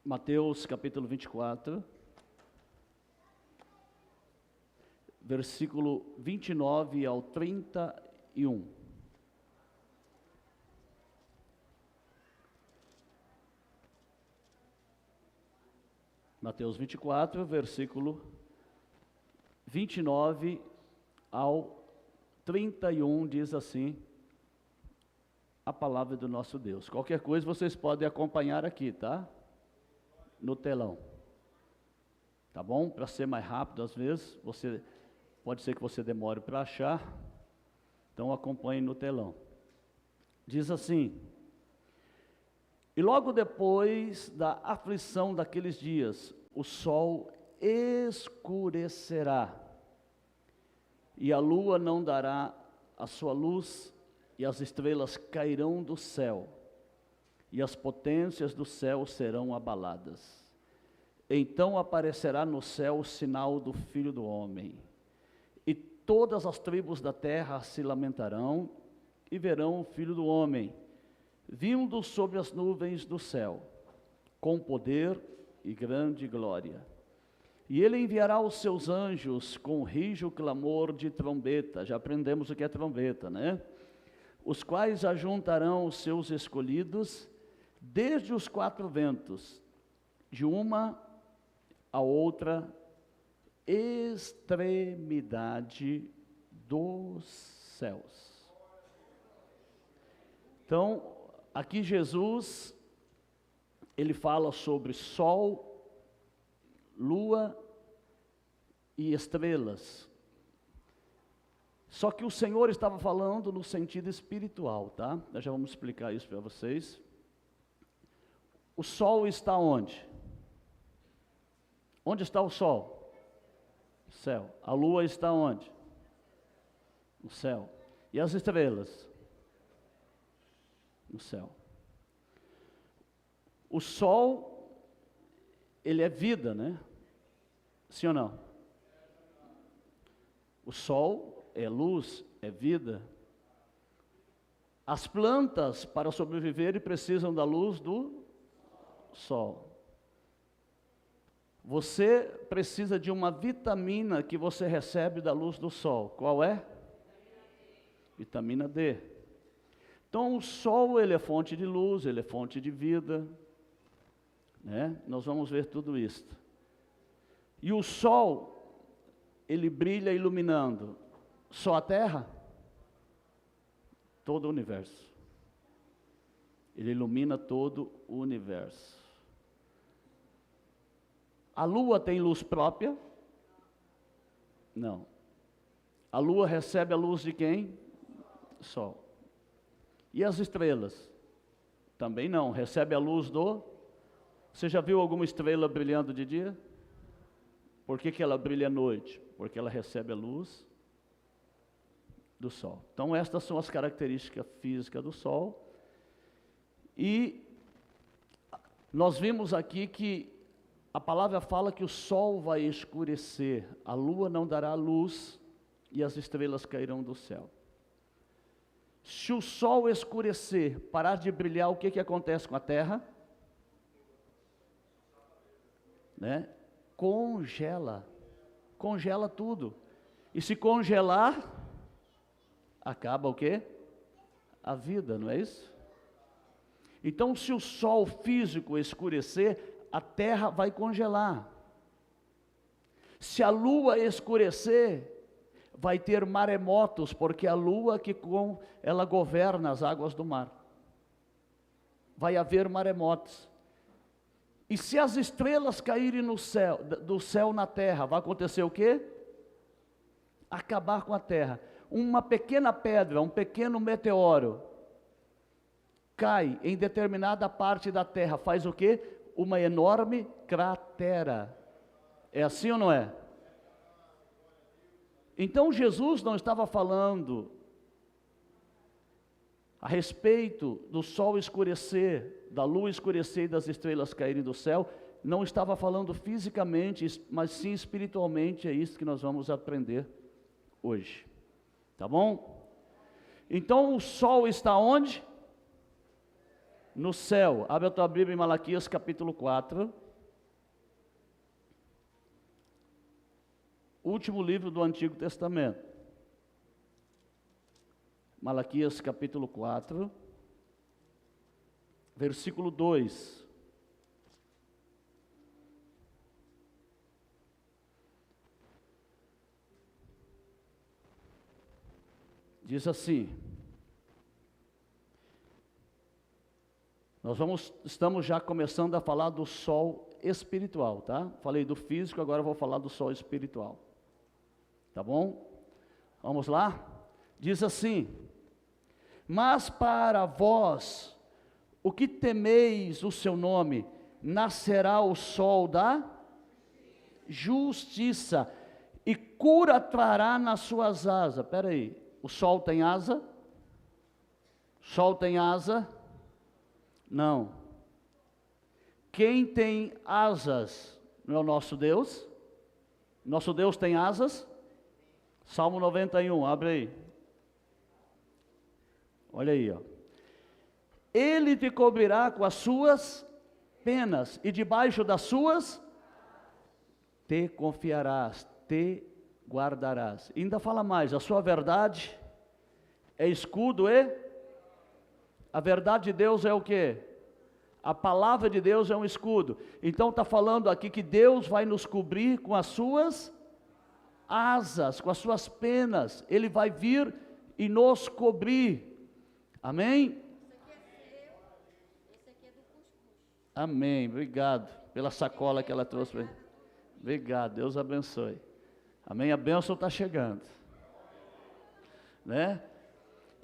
Mateus capítulo 24, versículo 29 ao 31. Mateus 24, versículo 29 ao 31, diz assim a palavra do nosso Deus. Qualquer coisa vocês podem acompanhar aqui, tá? No telão. Tá bom? Para ser mais rápido, às vezes, pode ser que você demore para achar, então acompanhe no telão. Diz assim: e logo depois da aflição daqueles dias, o sol escurecerá, e a lua não dará a sua luz, e as estrelas cairão do céu, e as potências do céu serão abaladas. Então aparecerá no céu o sinal do Filho do Homem, e todas as tribos da terra se lamentarão, e verão o Filho do Homem, vindo sobre as nuvens do céu, com poder e grande glória. E ele enviará os seus anjos com rijo clamor de trombeta. Já aprendemos o que é trombeta, né? Os quais ajuntarão os seus escolhidos desde os quatro ventos, de uma a outra extremidade dos céus. Então, aqui Jesus, ele fala sobre sol, lua e estrelas. Só que o Senhor estava falando no sentido espiritual, tá? Nós já vamos explicar isso para vocês. O sol está onde? Onde está o sol? No céu. A lua está onde? No céu. E as estrelas? No céu. O sol, ele é vida, né? Sim ou não? O sol é luz, é vida. As plantas, para sobreviverem, precisam da luz do sol. Você precisa de uma vitamina que você recebe da luz do sol. Qual é? Vitamina D. Então o sol, ele é fonte de luz, ele é fonte de vida, né? Nós vamos ver tudo isso. E o sol, ele brilha iluminando só a terra? Todo o universo. Ele ilumina todo o universo. A lua tem luz própria? Não. A lua recebe a luz de quem? Sol. E as estrelas? Também não. Recebe a luz do... Você já viu alguma estrela brilhando de dia? Por que ela brilha à noite? Porque ela recebe a luz do sol. Então estas são as características físicas do sol. E nós vimos aqui que a palavra fala que o sol vai escurecer, a lua não dará luz e as estrelas cairão do céu. Se o sol escurecer, parar de brilhar, o que acontece com a terra? Né? Congela tudo. E se congelar, acaba o quê? A vida, não é isso? Então, se o sol físico escurecer, a terra vai congelar. Se a lua escurecer, vai ter maremotos, porque a lua ela governa as águas do mar. Vai haver maremotos. E se as estrelas caírem no céu, do céu na terra, vai acontecer o quê? Acabar com a terra. Uma pequena pedra, um pequeno meteoro, cai em determinada parte da terra, faz o quê? Uma enorme cratera. É assim ou não é? Então Jesus não estava falando a respeito do sol escurecer, da lua escurecer e das estrelas caírem do céu, não estava falando fisicamente, mas sim espiritualmente. É isso que nós vamos aprender hoje, tá bom? Então o sol está onde? no céu. Abre a tua Bíblia em Malaquias capítulo 4. Último livro do Antigo Testamento. Malaquias capítulo 4, versículo 2. Diz assim: estamos já começando a falar do sol espiritual, tá? Falei do físico, agora vou falar do sol espiritual. Tá bom? Vamos lá? Diz assim: mas para vós, o que temeis o seu nome, nascerá o sol da justiça, e cura trará nas suas asas. Espera aí. O sol tem asa? O sol tem asa? Não. Quem tem asas não é o nosso Deus? Nosso Deus tem asas? Salmo 91, abre aí. Olha aí, ó. Ele te cobrirá com as suas penas, e debaixo das suas te confiarás, te guardarás. E ainda fala mais: a sua verdade é escudo e a verdade de Deus é o quê? A palavra de Deus é um escudo. Então está falando aqui que Deus vai nos cobrir com as suas asas, com as suas penas. Ele vai vir e nos cobrir. Amém? Esse aqui é do cuscuz. Amém. Obrigado pela sacola que ela trouxe para mim. Obrigado, Deus abençoe. Amém, a bênção está chegando, né?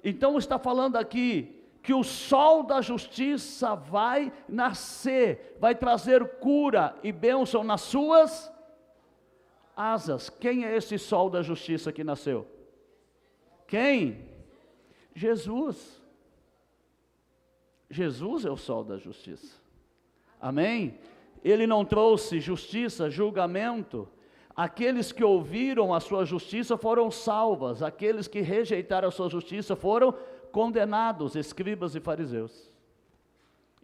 Então está falando aqui que o sol da justiça vai nascer, vai trazer cura e bênção nas suas asas. Quem é esse sol da justiça que nasceu? Quem? Jesus. Jesus é o sol da justiça. Amém? Ele não trouxe justiça, julgamento. Aqueles que ouviram a sua justiça foram salvos, aqueles que rejeitaram a sua justiça foram condenados, escribas e fariseus.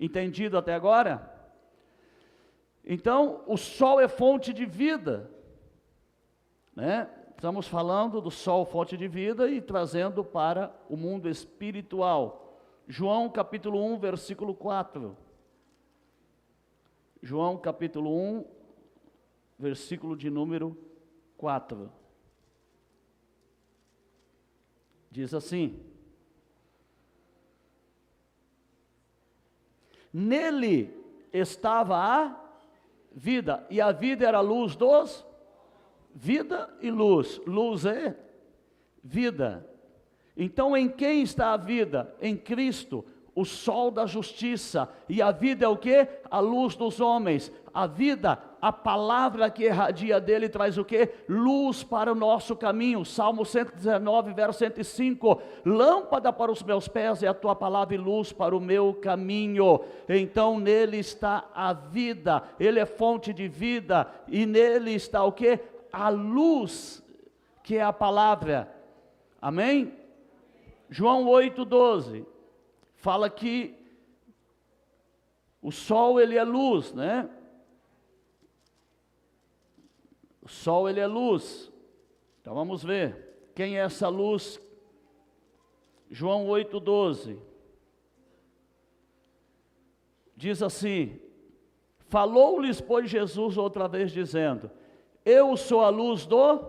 Entendido até agora? Então, o sol é fonte de vida, né? Estamos falando do sol, fonte de vida, e trazendo para o mundo espiritual. João capítulo 1, versículo 4. João capítulo 1, versículo de número 4. Diz assim: nele estava a vida, e a vida era a luz dos... Vida e luz. Luz é vida. Então em quem está a vida? Em Cristo, o sol da justiça. E a vida é o quê? A luz dos homens. A vida, a palavra que irradia dele traz o quê? Luz para o nosso caminho. Salmo 119, verso 105. Lâmpada para os meus pés é a tua palavra e luz para o meu caminho. Então nele está a vida. Ele é fonte de vida. E nele está o quê? A luz, que é a palavra. Amém? João 8,12. Fala que o sol ele é luz, né? O sol ele é luz. Então vamos ver. Quem é essa luz? João 8,12. Diz assim: falou-lhes, pois, Jesus outra vez, dizendo: eu sou a luz do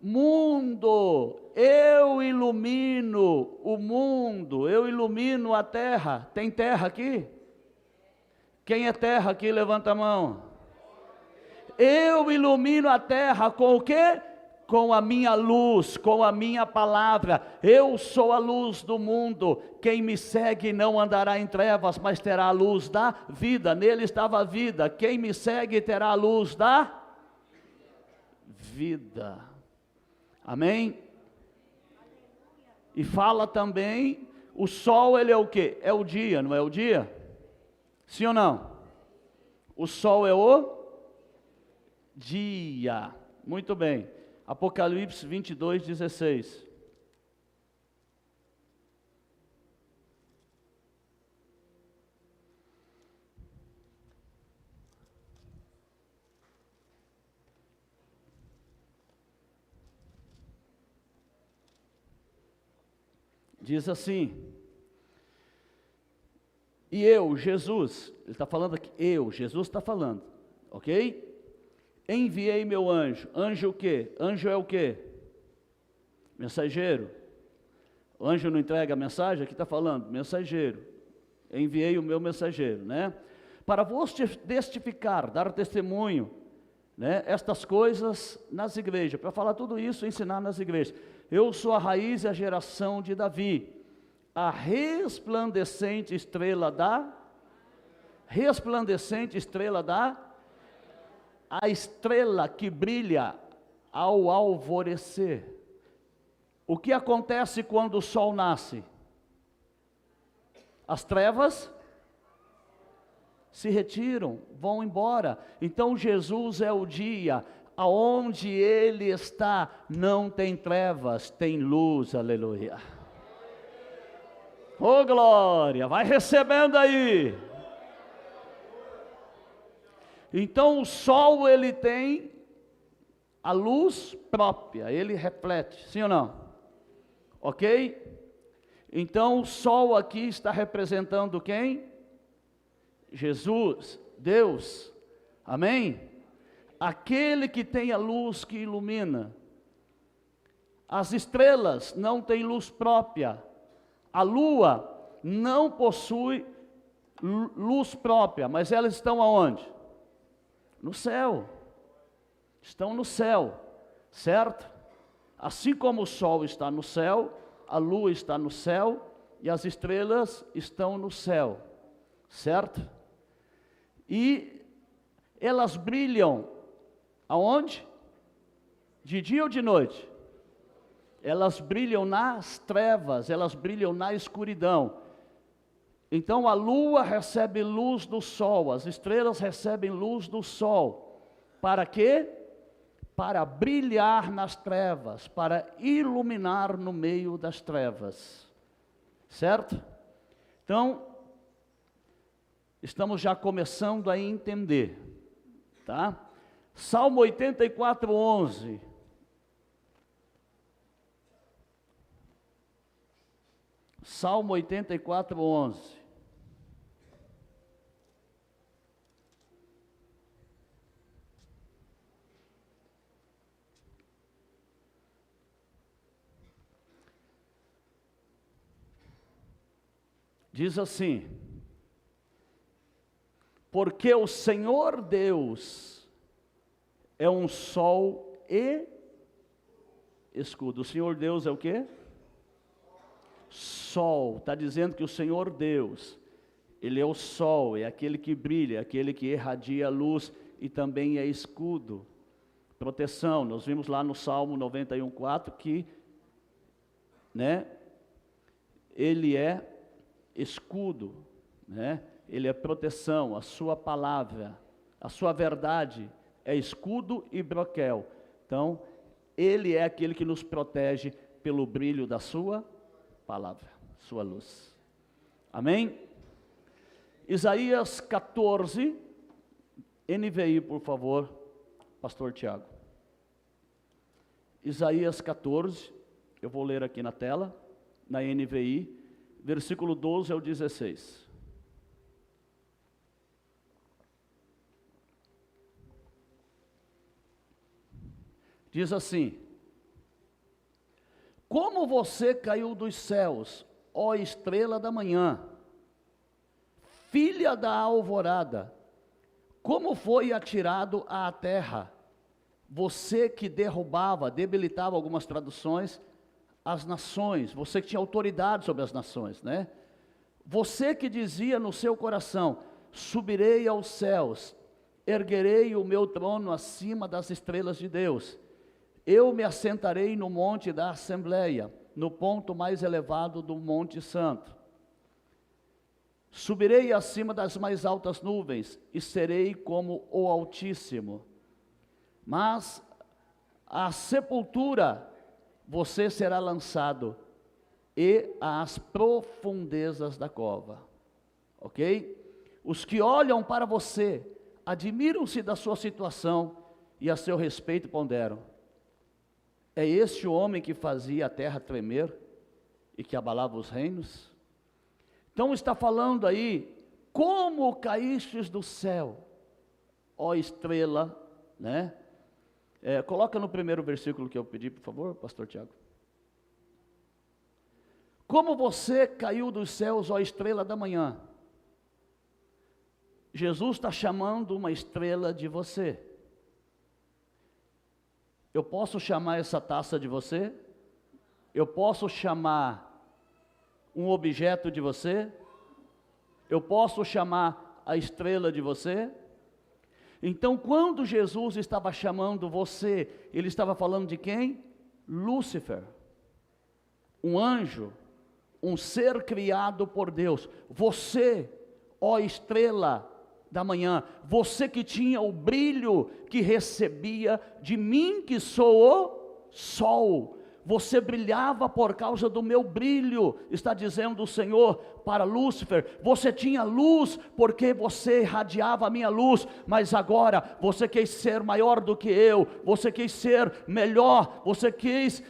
mundo, eu ilumino o mundo, eu ilumino a terra. Tem terra aqui? Quem é terra aqui? Levanta a mão. Eu ilumino a terra com o quê? Com a minha luz, com a minha palavra. Eu sou a luz do mundo. Quem me segue não andará em trevas, mas terá a luz da vida. Nele estava a vida. Quem me segue terá a luz da vida. Amém? E fala também, o sol ele é o quê? É o dia, não é o dia? Sim ou não? O sol é o dia. Muito bem. Apocalipse 22, 16. Diz assim: e eu, Jesus, ele está falando aqui, Jesus está falando, ok? Enviei meu anjo. Anjo o quê? Anjo é o quê? Mensageiro. O anjo não entrega a mensagem? Aqui está falando, mensageiro. Enviei o meu mensageiro, né? Para vos testificar, dar testemunho, né? Estas coisas nas igrejas. Para falar tudo isso, ensinar nas igrejas. Eu sou a raiz e a geração de Davi, a resplandecente estrela a estrela que brilha ao alvorecer. O que acontece quando o sol nasce? As trevas se retiram, vão embora. Então Jesus é o dia, aonde Ele está, não tem trevas, tem luz, aleluia. Oh glória, vai recebendo aí. Então o sol, ele tem a luz própria, ele reflete, sim ou não? Ok? Então o sol aqui está representando quem? Jesus, Deus, amém? Aquele que tem a luz que ilumina. As estrelas não têm luz própria, a lua não possui luz própria, mas elas estão aonde? No céu, estão no céu, certo? Assim como o sol está no céu, a lua está no céu e as estrelas estão no céu, certo? E elas brilham aonde? De dia ou de noite? Elas brilham nas trevas, elas brilham na escuridão. Então a lua recebe luz do sol, as estrelas recebem luz do sol. Para quê? Para brilhar nas trevas, para iluminar no meio das trevas. Certo? Então, estamos já começando a entender, tá? Salmo 84, 11. Salmo 84, 11. Diz assim: porque o Senhor Deus é um sol e escudo. O Senhor Deus é o quê? Sol. Está dizendo que o Senhor Deus, Ele é o sol, é aquele que brilha, é aquele que irradia a luz e também é escudo, proteção. Nós vimos lá no Salmo 91:4 que, né, Ele é escudo, né? Ele é proteção, a sua palavra, a sua verdade é escudo e broquel. Então, Ele é aquele que nos protege pelo brilho da sua palavra, sua luz. Amém? Isaías 14, NVI, por favor, pastor Tiago. Isaías 14, eu vou ler aqui na tela, na NVI, versículo 12 ao 16. Diz assim: como você caiu dos céus, ó estrela da manhã, filha da alvorada, como foi atirado à terra, você que derrubava, debilitava algumas traduções, as nações, você que tinha autoridade sobre as nações, né? Você que dizia no seu coração: subirei aos céus, erguerei o meu trono acima das estrelas de Deus, eu me assentarei no monte da Assembleia, no ponto mais elevado do Monte Santo. Subirei acima das mais altas nuvens e serei como o Altíssimo. Mas a sepultura você será lançado e às profundezas da cova. Ok? Os que olham para você admiram-se da sua situação e a seu respeito ponderam: é este o homem que fazia a terra tremer, e que abalava os reinos. Então está falando aí, como caístes do céu, ó estrela, né? Coloca no primeiro versículo que eu pedi, por favor, pastor Tiago. Como você caiu dos céus, ó estrela da manhã. Jesus está chamando uma estrela de você. Eu posso chamar essa taça de você? Eu posso chamar um objeto de você? Eu posso chamar a estrela de você? Então, quando Jesus estava chamando você, ele estava falando de quem? Lúcifer, um anjo, um ser criado por Deus. Você, ó estrela da manhã, você que tinha o brilho que recebia de mim, que sou o sol. Você brilhava por causa do meu brilho, está dizendo o Senhor para Lúcifer. Você tinha luz porque você irradiava a minha luz, mas agora você quis ser maior do que eu, você quis ser melhor, você quis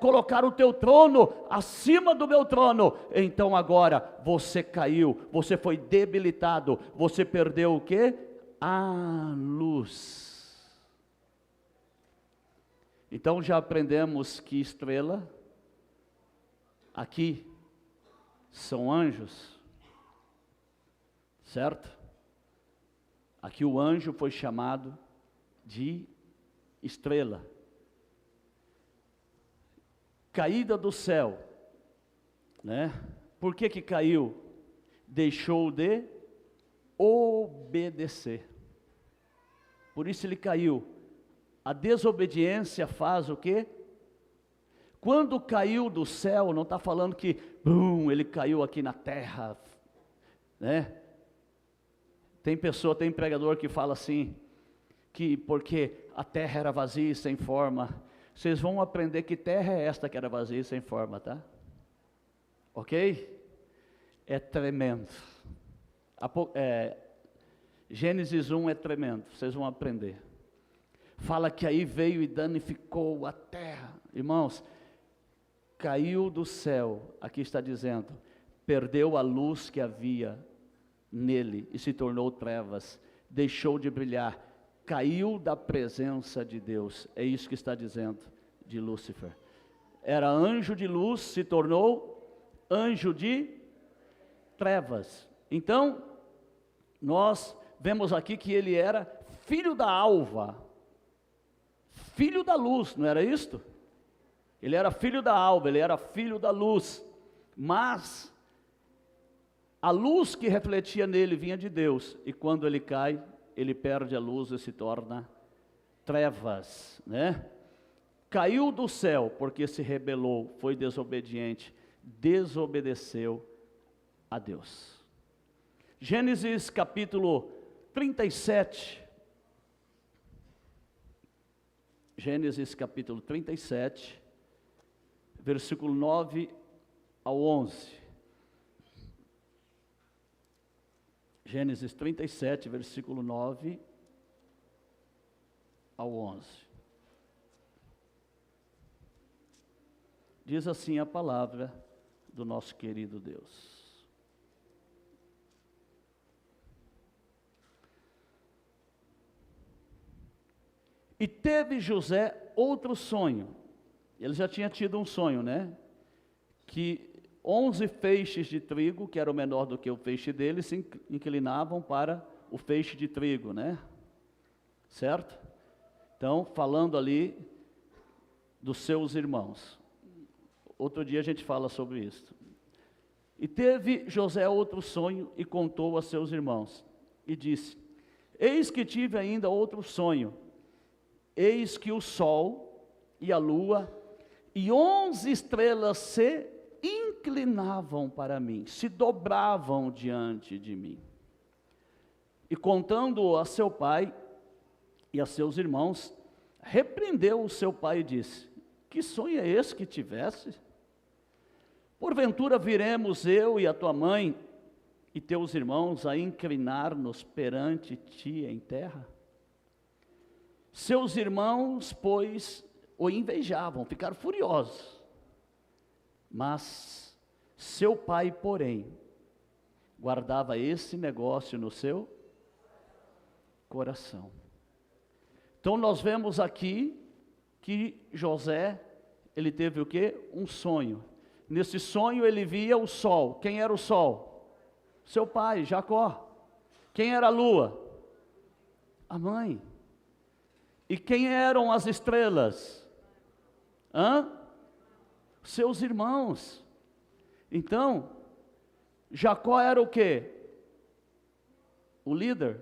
colocar o teu trono acima do meu trono. Então agora você caiu, você foi debilitado, você perdeu o quê? A luz. Então já aprendemos que estrela, aqui, são anjos, certo? Aqui o anjo foi chamado de estrela. Caída do céu, né? Por que que caiu? Deixou de obedecer. Por isso ele caiu. A desobediência faz o quê? Quando caiu do céu, não está falando que ele caiu aqui na terra, né? Tem pregador que fala assim, que porque a terra era vazia e sem forma. Vocês vão aprender que terra é esta que era vazia e sem forma, tá? Ok? É tremendo. Gênesis 1 é tremendo, vocês vão aprender. Fala que aí veio e danificou a terra. Irmãos, caiu do céu, aqui está dizendo, perdeu a luz que havia nele e se tornou trevas, deixou de brilhar, caiu da presença de Deus. É isso que está dizendo de Lúcifer. Era anjo de luz, se tornou anjo de trevas. Então, nós vemos aqui que ele era filho da alva, filho da luz, não era isto? Ele era filho da alva, ele era filho da luz, mas a luz que refletia nele vinha de Deus, e quando ele cai, ele perde a luz e se torna trevas, né? Caiu do céu porque se rebelou, foi desobediente, desobedeceu a Deus. Gênesis capítulo 37, Gênesis capítulo 37, versículo 9 ao 11. Gênesis 37, versículo 9 ao 11. Diz assim a palavra do nosso querido Deus. E teve José outro sonho. Ele já tinha tido um sonho, né? Que 11 feixes de trigo, que era o menor do que o feixe dele, se inclinavam para o feixe de trigo, né? Certo? Então, falando ali dos seus irmãos. Outro dia a gente fala sobre isso. E teve José outro sonho e contou a seus irmãos. E disse: eis que tive ainda outro sonho. Eis que o sol e a lua e 11 estrelas se inclinavam para mim, se dobravam diante de mim. E contando a seu pai e a seus irmãos, repreendeu o seu pai e disse: que sonho é esse que tivesse? Porventura viremos eu e a tua mãe e teus irmãos a inclinar-nos perante ti em terra? Seus irmãos, pois, o invejavam, ficaram furiosos. Mas Seu pai, porém, guardava esse negócio no seu coração. Então nós vemos aqui que José, ele teve o quê? Um sonho. Nesse sonho ele via o sol. Quem era o sol? Seu pai, Jacó. Quem era a lua? A mãe. E quem eram as estrelas? Seus irmãos. Então, Jacó era o quê? O líder.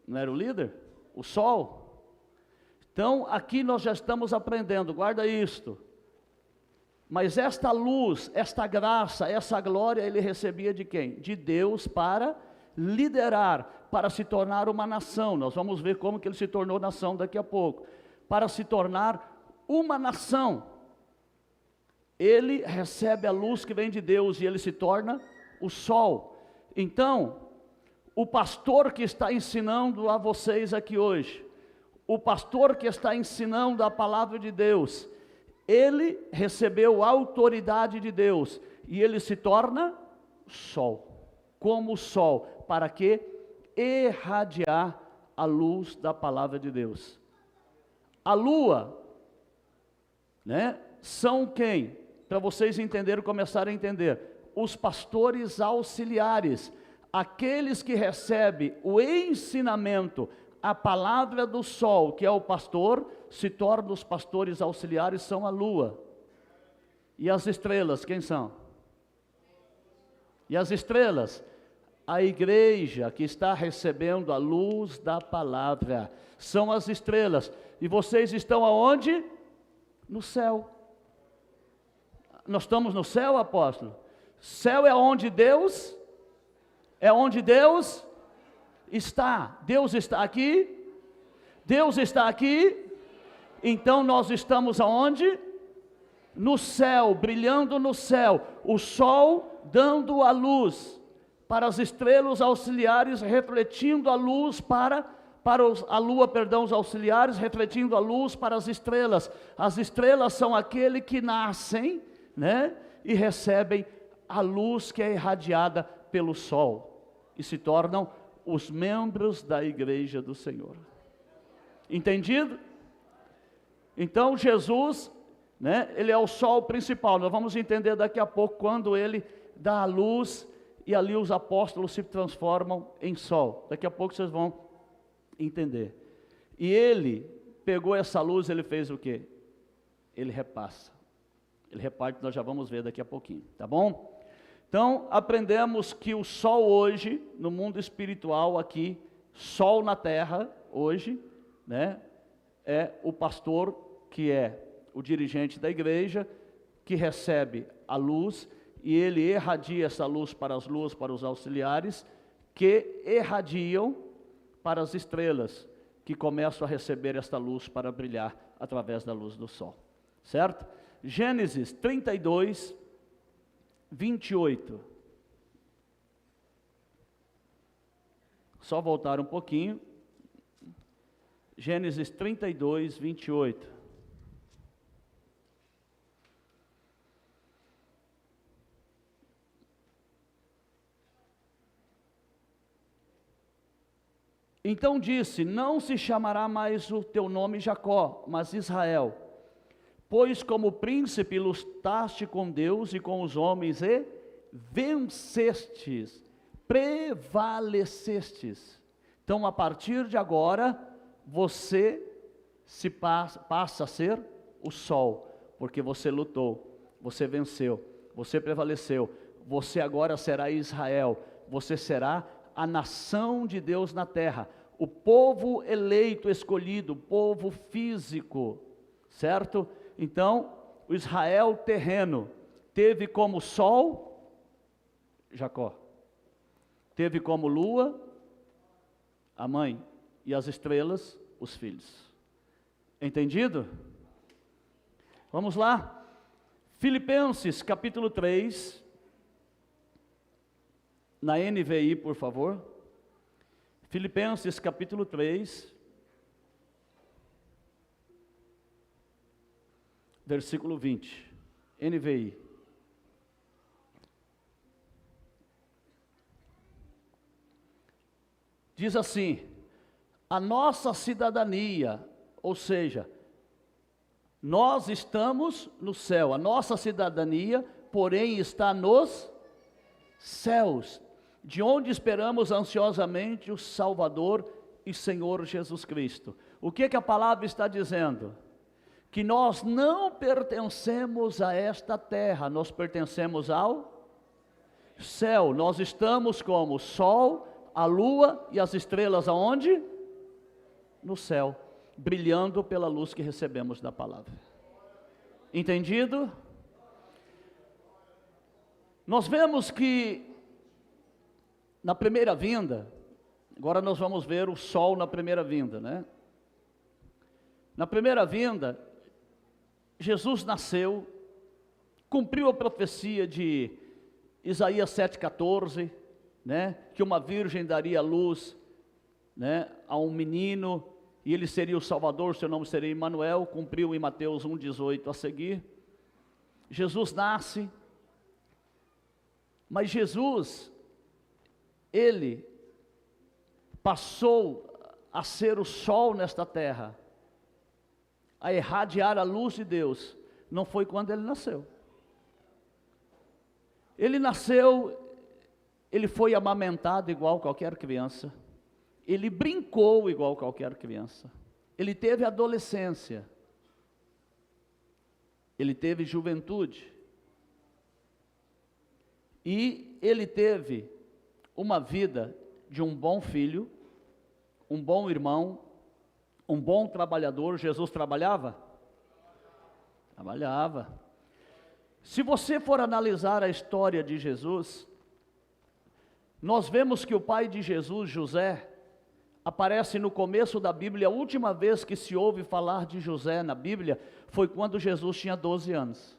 Não era o líder? O sol. Então, aqui nós já estamos aprendendo, guarda isto. Mas esta luz, esta graça, essa glória, ele recebia de quem? De Deus para liderar, para se tornar uma nação. Nós vamos ver como que ele se tornou nação daqui a pouco. Para se tornar uma nação. Ele recebe a luz que vem de Deus e ele se torna o sol. Então, o pastor que está ensinando a vocês aqui hoje, o pastor que está ensinando a palavra de Deus, ele recebeu a autoridade de Deus e ele se torna sol, como o sol, para que irradiar a luz da palavra de Deus. A lua, né, são quem? Para vocês entenderem, começarem a entender, os pastores auxiliares, aqueles que recebem o ensinamento, a palavra do sol, que é o pastor, se tornam os pastores auxiliares, são a lua. E as estrelas, quem são? E as estrelas? A igreja que está recebendo a luz da palavra, são as estrelas. E vocês estão aonde? No céu. Nós estamos no céu, apóstolo? Céu é onde Deus? É onde Deus está. Deus está aqui? Deus está aqui? Então nós estamos aonde? No céu, brilhando no céu, o sol dando a luz para as estrelas auxiliares, refletindo a luz a lua, os auxiliares, refletindo a luz para as estrelas. As estrelas são aqueles que nascem, né, e recebem a luz que é irradiada pelo sol, e se tornam os membros da igreja do Senhor. Entendido? Então Jesus, né, ele é o sol principal. Nós vamos entender daqui a pouco quando ele dá a luz e ali os apóstolos se transformam em sol. Daqui a pouco vocês vão entender. E ele pegou essa luz, ele fez o quê? Ele repassa. Ele reparte, nós já vamos ver daqui a pouquinho, tá bom? Então, aprendemos que o sol hoje, no mundo espiritual aqui, sol na terra, hoje, né, é o pastor que é o dirigente da igreja, que recebe a luz, e ele irradia essa luz para as luas, para os auxiliares, que irradiam para as estrelas, que começam a receber esta luz para brilhar através da luz do sol, certo? Gênesis 32, 28. Só voltar um pouquinho. Gênesis 32, 28. Então disse: não se chamará mais o teu nome Jacó, mas Israel, pois como príncipe lutaste com Deus e com os homens e vencestes, prevalecestes. Então a partir de agora, você passa a ser o sol, porque você lutou, você venceu, você prevaleceu, você agora será Israel, você será a nação de Deus na terra, o povo eleito, escolhido, o povo físico, certo? Então, o Israel terreno teve como sol Jacó, teve como lua a mãe, e as estrelas os filhos. Entendido? Vamos lá. Filipenses capítulo 3, na NVI, por favor. Filipenses capítulo 3, versículo 20, NVI. Diz assim: a nossa cidadania, ou seja, nós estamos no céu, a nossa cidadania, porém, está nos céus, de onde esperamos ansiosamente o Salvador e Senhor Jesus Cristo. O que a palavra está dizendo? Que nós não pertencemos a esta terra, nós pertencemos ao céu. Nós estamos como o sol, a lua e as estrelas aonde? No céu, brilhando pela luz que recebemos da palavra. Entendido? Nós vemos que na primeira vinda, agora nós vamos ver o sol na primeira vinda, né? Na primeira vinda, Jesus nasceu, cumpriu a profecia de Isaías 7,14, né? Que uma virgem daria luz, né, a um menino, e ele seria o Salvador, seu nome seria Emanuel, cumpriu em Mateus 1,18 a seguir. Jesus nasce, mas Jesus, ele passou a ser o sol nesta terra, a irradiar a luz de Deus, não foi quando ele nasceu. Ele nasceu, ele foi amamentado igual qualquer criança, ele brincou igual qualquer criança, ele teve adolescência, ele teve juventude, e ele teve uma vida de um bom filho, um bom irmão, um bom trabalhador. Jesus trabalhava? Trabalhava. Se você for analisar a história de Jesus, nós vemos que o pai de Jesus, José, aparece no começo da Bíblia. A última vez que se ouve falar de José na Bíblia foi quando Jesus tinha 12 anos.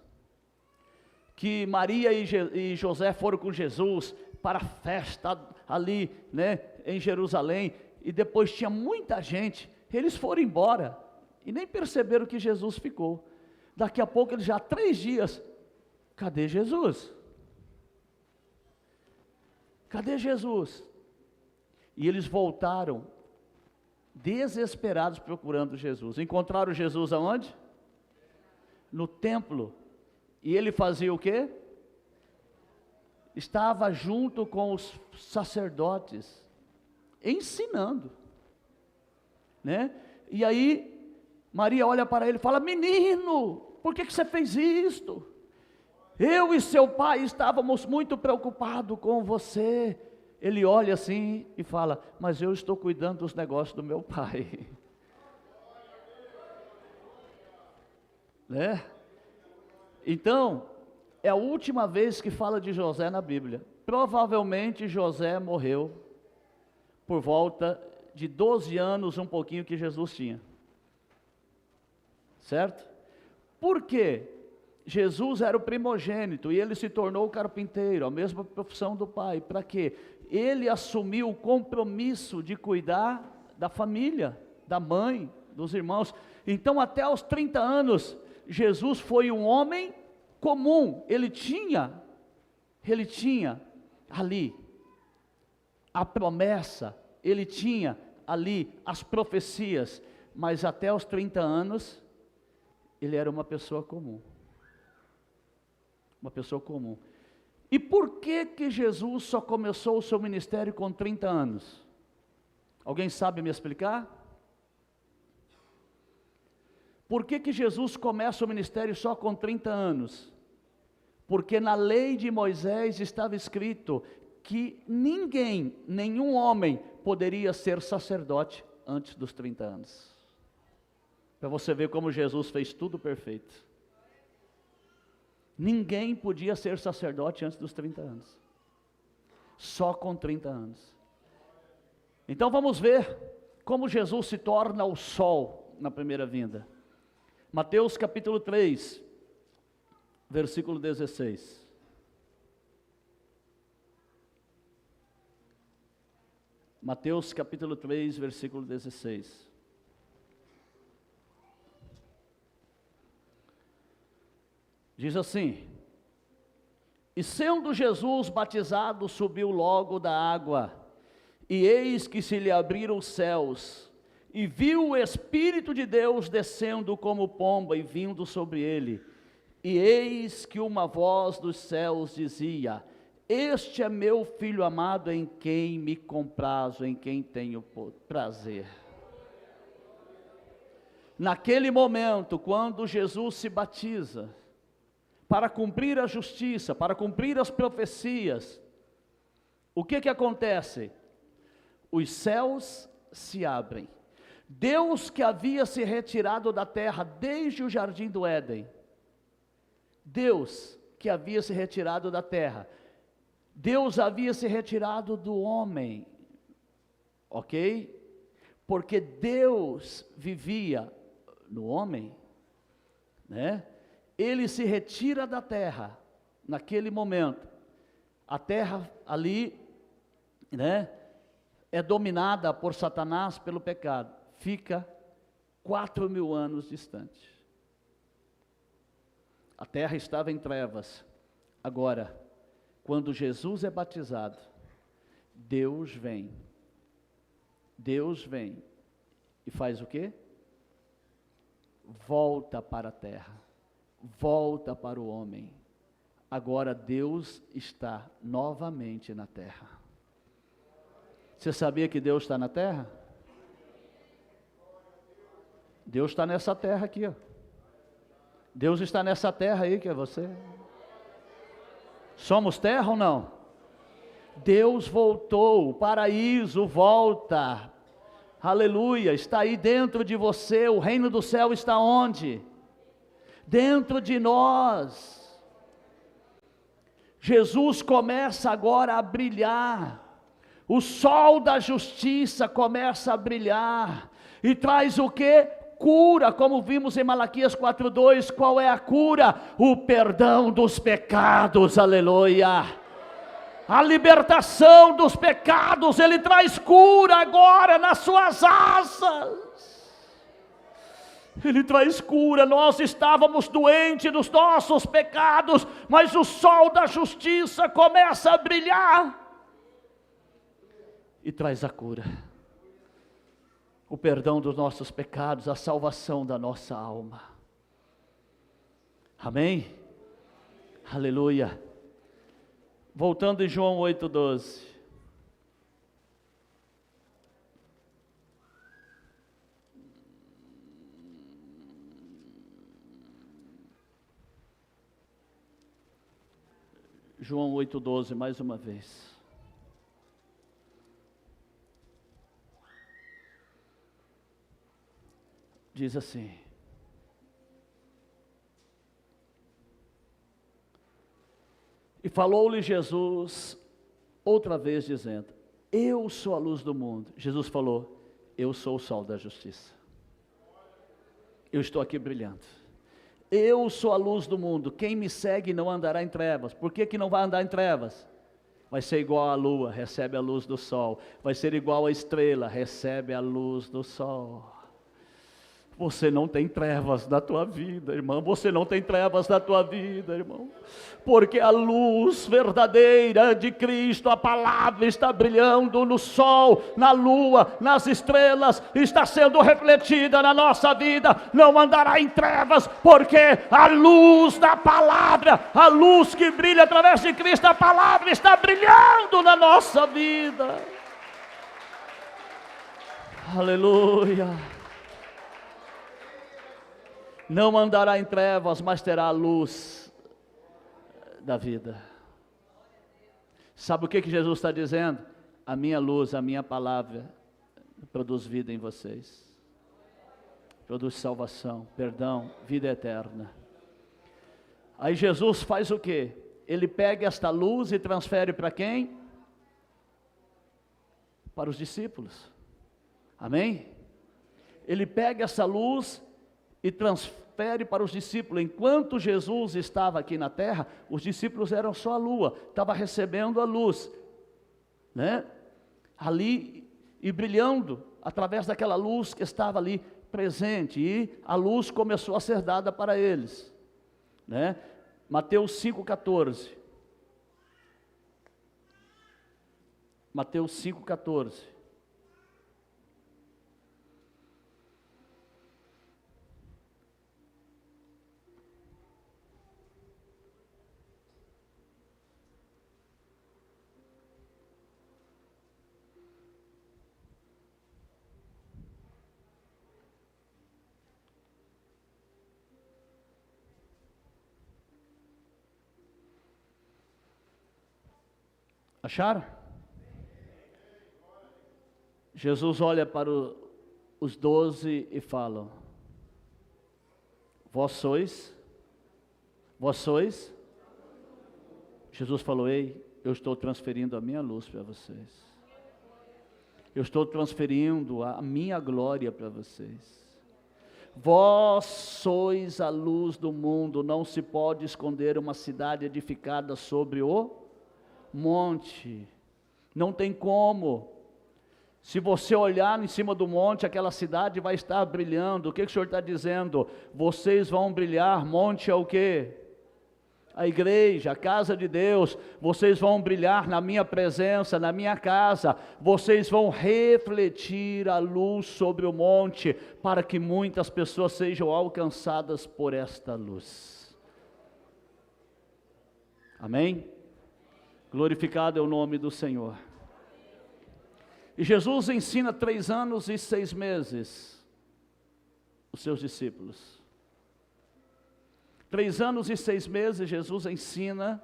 Que Maria e José foram com Jesus para a festa ali, né, em Jerusalém, e depois tinha muita gente, eles foram embora, e nem perceberam que Jesus ficou. Daqui a pouco, eles já 3 dias, cadê Jesus? Cadê Jesus? E eles voltaram, desesperados, procurando Jesus. Encontraram Jesus aonde? No templo. E ele fazia o quê? Estava junto com os sacerdotes, ensinando, né? E aí, Maria olha para ele e fala: menino, por que você fez isto? Eu e seu pai estávamos muito preocupados com você. Ele olha assim e fala: mas eu estou cuidando dos negócios do meu pai. Né? Então, é a última vez que fala de José na Bíblia. Provavelmente José morreu por volta de 12 anos, um pouquinho, que Jesus tinha. Certo? Por quê? Jesus era o primogênito e ele se tornou carpinteiro, a mesma profissão do pai. Para quê? Ele assumiu o compromisso de cuidar da família, da mãe, dos irmãos. Então, até aos 30 anos, Jesus foi um homem comum. Ele tinha ali a promessa, ele tinha ali as profecias, mas até os 30 anos, ele era uma pessoa comum. Uma pessoa comum. E por que Jesus só começou o seu ministério com 30 anos? Alguém sabe me explicar? Por que Jesus começa o ministério só com 30 anos? Porque na lei de Moisés estava escrito que ninguém, nenhum homem, poderia ser sacerdote antes dos 30 anos. Para você ver como Jesus fez tudo perfeito. Ninguém podia ser sacerdote antes dos 30 anos. Só com 30 anos. Então vamos ver como Jesus se torna o sol na primeira vinda. Mateus capítulo 3, versículo 16. Mateus capítulo 3, versículo 16. Diz assim: e sendo Jesus batizado, subiu logo da água, E eis que se lhe abriram os céus, e viu o Espírito de Deus descendo como pomba e vindo sobre ele. E eis que uma voz dos céus dizia: este é meu Filho amado, em quem me comprazo, em quem tenho prazer. Naquele momento, quando Jesus se batiza, para cumprir a justiça, para cumprir as profecias, o que acontece? Os céus se abrem. Deus, que havia se retirado da terra desde o jardim do Éden, Deus que havia se retirado da terra, Deus havia se retirado do homem, ok? Porque Deus vivia no homem, né? Ele se retira da terra, naquele momento. A terra ali, né, é dominada por Satanás, pelo pecado. Fica 4.000 anos distante. A terra estava em trevas. Agora, quando Jesus é batizado, Deus vem e faz o quê? Volta para a terra, volta para o homem. Agora Deus está novamente na terra. Você sabia que Deus está na terra? Deus está nessa terra aqui, ó. Deus está nessa terra aí que é você. Somos terra ou não? Deus voltou, o paraíso volta, aleluia, está aí dentro de você. O reino do céu está onde? Dentro de nós. Jesus começa agora a brilhar, o sol da justiça começa a brilhar, e traz o que? Cura, como vimos em Malaquias 4:2, qual é a cura? O perdão dos pecados, aleluia, a libertação dos pecados. Ele traz cura agora nas suas asas, Ele traz cura. Nós estávamos doentes dos nossos pecados, mas o sol da justiça começa a brilhar, e traz a cura, o perdão dos nossos pecados, a salvação da nossa alma. Amém? Aleluia. Voltando em João 8:12. João 8:12, mais uma vez. Diz assim: e falou-lhe Jesus outra vez, dizendo: eu sou a luz do mundo. Jesus falou: eu sou o sol da justiça. Eu estou aqui brilhando. Eu sou a luz do mundo. Quem me segue não andará em trevas. Por que não vai andar em trevas? Vai ser igual à lua, recebe a luz do sol. Vai ser igual à estrela, recebe a luz do sol. Você não tem trevas na tua vida, irmão. Você não tem trevas na tua vida, irmão. Porque a luz verdadeira de Cristo, a palavra, está brilhando no sol, na lua, nas estrelas, está sendo refletida na nossa vida. Não andará em trevas, porque a luz da palavra, a luz que brilha através de Cristo, a palavra está brilhando na nossa vida. Aleluia. Não andará em trevas, mas terá a luz da vida. Sabe o que Jesus está dizendo? A minha luz, a minha palavra produz vida em vocês, produz salvação, perdão, vida eterna. Aí Jesus faz o quê? Ele pega esta luz e transfere para quem? Para os discípulos. Amém? Ele pega essa luz e transfere para os discípulos. Enquanto Jesus estava aqui na terra, os discípulos eram só a lua, estava recebendo a luz, né? Ali, e brilhando através daquela luz que estava ali presente, e a luz começou a ser dada para eles, né? Mateus 5,14. Mateus 5,14. Acharam? Jesus olha para os 12 e fala: vós sois. Jesus falou: ei, eu estou transferindo a minha luz para vocês. Eu estou transferindo a minha glória para vocês. Vós sois a luz do mundo. Não se pode esconder uma cidade edificada sobre o monte. Não tem como. Se você olhar em cima do monte, aquela cidade vai estar brilhando. O que o Senhor está dizendo? Vocês vão brilhar. Monte é o quê? A igreja, a casa de Deus. Vocês vão brilhar na minha presença, na minha casa. Vocês vão refletir a luz sobre o monte, para que muitas pessoas sejam alcançadas por esta luz. Amém? Glorificado é o nome do Senhor. E Jesus ensina 3 anos e 6 meses os seus discípulos. 3 anos e 6 meses Jesus ensina,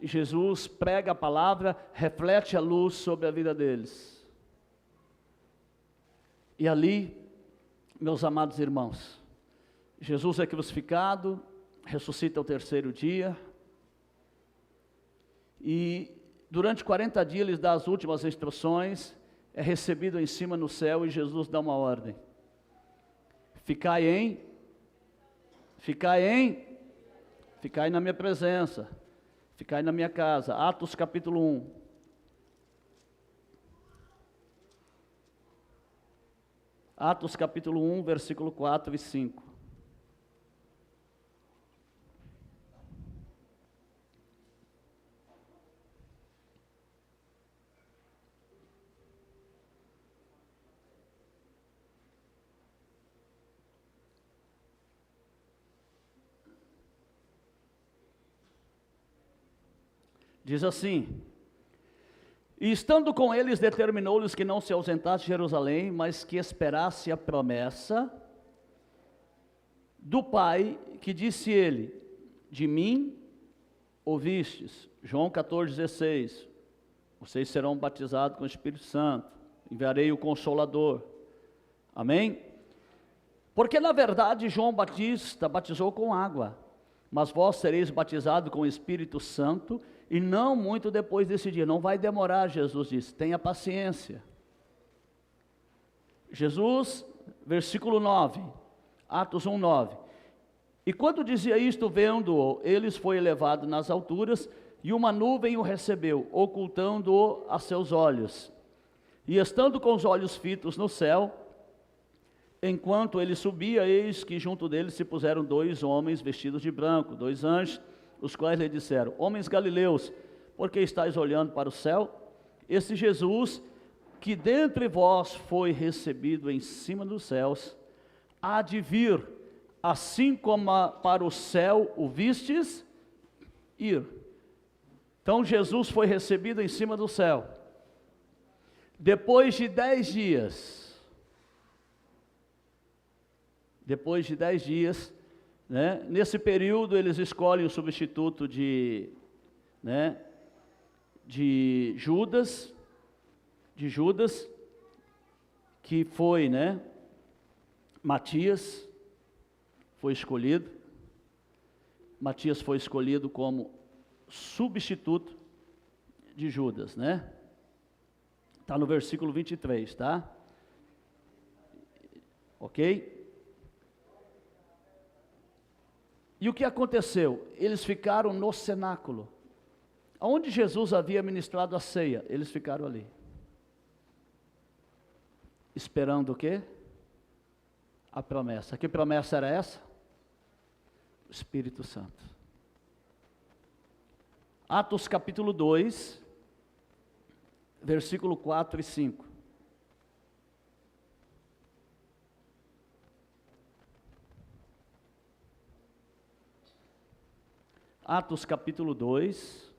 Jesus prega a palavra, reflete a luz sobre a vida deles. E ali, meus amados irmãos, Jesus é crucificado, ressuscita ao 3º dia, e durante 40 dias ele dá as últimas instruções, é recebido em cima no céu, e Jesus dá uma ordem: ficai na minha presença, ficai na minha casa. Atos capítulo 1. Atos capítulo 1, versículo 4 e 5. Diz assim: e estando com eles, determinou-lhes que não se ausentasse de Jerusalém, mas que esperasse a promessa do Pai, que disse ele: de mim ouvistes. João 14,16. Vocês serão batizados com o Espírito Santo, enviarei o Consolador. Amém? Porque na verdade João Batista batizou com água, mas vós sereis batizados com o Espírito Santo, e não muito depois desse dia. Não vai demorar, Jesus disse, tenha paciência. Jesus, versículo 9, Atos 1, 9. E quando dizia isto, vendo-o, eles foi elevado nas alturas, e uma nuvem o recebeu, ocultando-o a seus olhos. E estando com os olhos fitos no céu, enquanto ele subia, eis que junto dele se puseram 2 homens vestidos de branco, 2 anjos, os quais lhe disseram: homens galileus, por que estáis olhando para o céu? Esse Jesus, que dentre vós foi recebido em cima dos céus, há de vir, assim como para o céu o vistes ir. Então Jesus foi recebido em cima do céu. Depois de 10 dias, né, nesse período eles escolhem o substituto de Judas, que foi, Matias, foi escolhido. Matias foi escolhido como substituto de Judas, Está no versículo 23, tá? Ok? E o que aconteceu? Eles ficaram no cenáculo. Onde Jesus havia ministrado a ceia, eles ficaram ali. Esperando o quê? A promessa. Que promessa era essa? O Espírito Santo. Atos capítulo 2, versículo 4 e 5. Atos capítulo 2,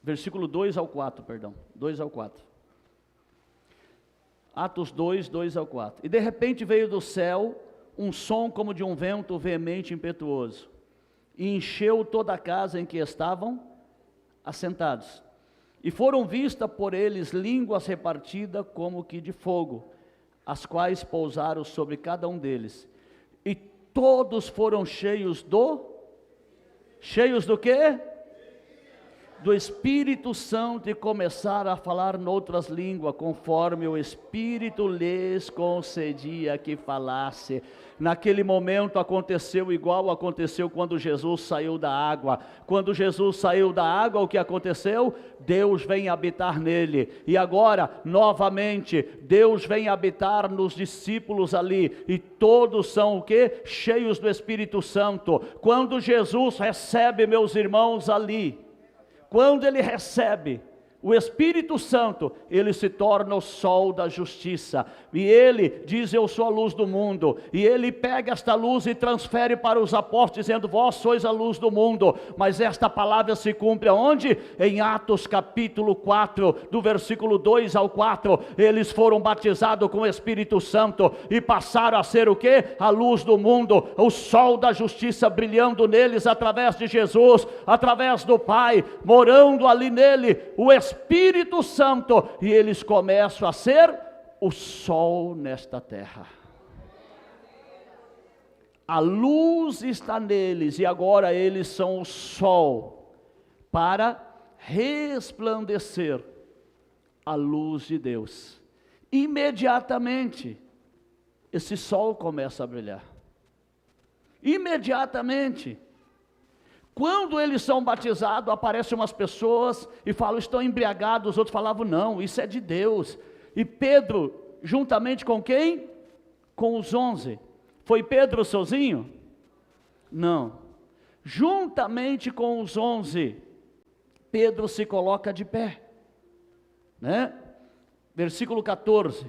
versículo 2 ao 4, perdão, 2 ao 4. Atos 2, 2 ao 4. E de repente veio do céu um som como de um vento veemente e impetuoso, e encheu toda a casa em que estavam assentados. E foram vistas por eles línguas repartidas como que de fogo, as quais pousaram sobre cada um deles. E todos foram cheios do quê? Do Espírito Santo, e começaram a falar noutras línguas, conforme o Espírito lhes concedia que falasse. Naquele momento aconteceu igual aconteceu quando Jesus saiu da água. Quando Jesus saiu da água, o que aconteceu? Deus vem habitar nele. E agora, novamente, Deus vem habitar nos discípulos ali. E todos são o quê? Cheios do Espírito Santo. Quando Jesus recebe, meus irmãos, ali, quando ele recebe o Espírito Santo, ele se torna o sol da justiça, e ele diz: eu sou a luz do mundo, e ele pega esta luz e transfere para os apóstolos, dizendo: vós sois a luz do mundo. Mas esta palavra se cumpre aonde? Em Atos capítulo 4, do versículo 2 ao 4, eles foram batizados com o Espírito Santo, e passaram a ser o quê? A luz do mundo, o sol da justiça brilhando neles, através de Jesus, através do Pai, morando ali nele, o Espírito Santo, e eles começam a ser o sol nesta terra. A luz está neles, e agora eles são o sol, para resplandecer a luz de Deus. Imediatamente, esse sol começa a brilhar. Imediatamente. Quando eles são batizados, aparecem umas pessoas e falam: estão embriagados. Os outros falavam: não, isso é de Deus. E Pedro, juntamente com quem? Com os 11. Foi Pedro sozinho? Não. Juntamente com os 11, Pedro se coloca de pé, né? Versículo 14.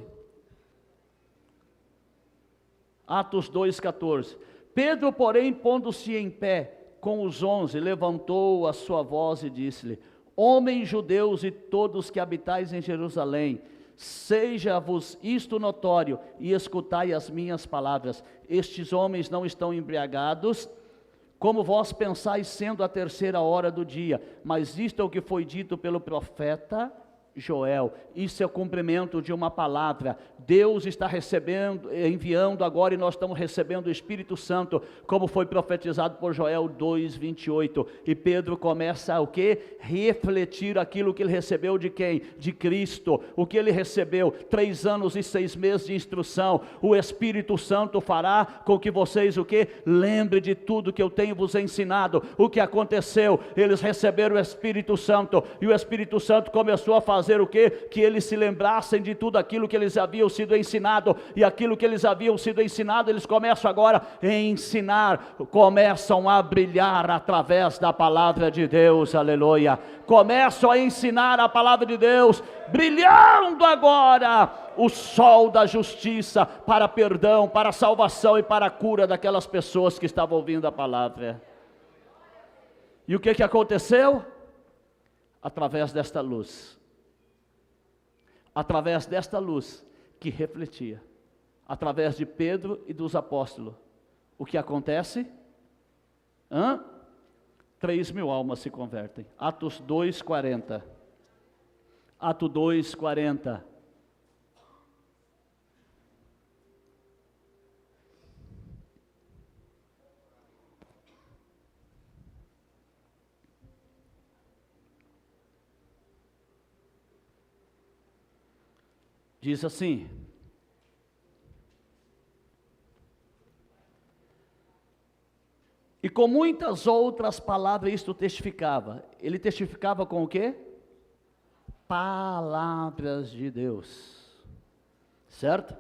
Atos 2:14. Pedro, porém, pondo-se em pé com os 11, levantou a sua voz e disse-lhe: homens judeus e todos que habitais em Jerusalém, seja-vos isto notório, e escutai as minhas palavras. Estes homens não estão embriagados, como vós pensais, sendo a 3ª hora do dia, mas isto é o que foi dito pelo profeta Joel. Isso é o cumprimento de uma palavra. Deus está enviando agora, e nós estamos recebendo o Espírito Santo, como foi profetizado por Joel 2:28. E Pedro começa a o quê? Refletir aquilo que ele recebeu de quem? De Cristo. O que ele recebeu? 3 anos e 6 meses de instrução. O Espírito Santo fará com que vocês o quê? Lembre de tudo que eu tenho vos ensinado. O que aconteceu? Eles receberam o Espírito Santo, e o Espírito Santo começou a fazer o quê? Que eles se lembrassem de tudo aquilo que eles haviam sido ensinado, e aquilo que eles haviam sido ensinado, eles começam agora a ensinar, começam a brilhar através da palavra de Deus, aleluia, começam a ensinar a palavra de Deus, brilhando agora o sol da justiça, para perdão, para salvação e para a cura daquelas pessoas que estavam ouvindo a palavra. E o que aconteceu? Através desta luz, que refletia, através de Pedro e dos apóstolos, o que acontece? 3.000 almas se convertem. Atos 2:40. Atos 2:40. Diz assim: e com muitas outras palavras isto testificava. Ele testificava com o quê? Palavras de Deus, certo?